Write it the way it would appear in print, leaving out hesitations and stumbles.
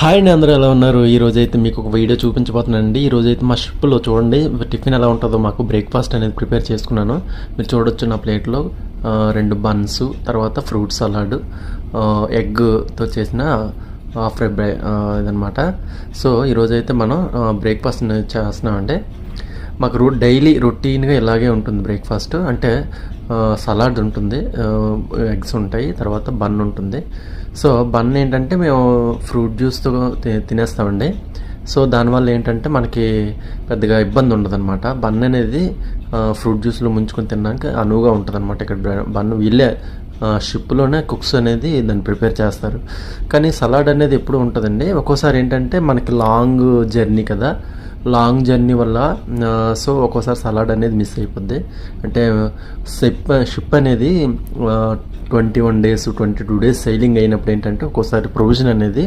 Hi అండి, అందరూ ఎలా ఉన్నారు? ఈరోజు అయితే మీకు ఒక వీడియో చూపించబోతున్నానండి. ఈరోజు అయితే మా షిప్లో చూడండి టిఫిన్ ఎలా ఉంటుందో మాకు బ్రేక్ఫాస్ట్ అనేది ప్రిపేర్ చేసుకున్నాను. మీరు చూడొచ్చు నా ప్లేట్లో 2 బన్స్, తర్వాత ఫ్రూట్ సలాడ్, ఎగ్తో చేసిన ఫ్రై ఇదనమాట. సో ఈరోజు అయితే మనం బ్రేక్ఫాస్ట్ చేస్తున్నామండి. మాకు డైలీ రొటీన్గా ఇలాగే ఉంటుంది బ్రేక్ఫాస్ట్. అంటే సలాడ్ ఉంటుంది, ఎగ్స్ ఉంటాయి, తర్వాత బన్ ఉంటుంది. సో బన్ ఏంటంటే మేము ఫ్రూట్ జ్యూస్తో తినేస్తామండి. సో దానివల్ల ఏంటంటే మనకి పెద్దగా ఇబ్బంది ఉండదు అనమాట. బన్ అనేది ఫ్రూట్ జ్యూస్లో ముంచుకొని తినడానికి అనువుగా ఉంటుంది అనమాట. ఇక్కడ బన్ వీళ్ళే షిప్లోనే కుక్స్ అనేది దాన్ని ప్రిపేర్ చేస్తారు. కానీ సలాడ్ అనేది ఎప్పుడు ఉంటుందండి. ఒక్కోసారి ఏంటంటే మనకి లాంగ్ జర్నీ కదా, లాంగ్ జర్నీ వల్ల సో ఒక్కోసారి సలాడ్ అనేది మిస్ అయిపోద్ది. అంటే షిప్ అనేది 21 days 22 days సైలింగ్ అయినప్పుడు ఏంటంటే ఒక్కోసారి ప్రొవిజన్ అనేది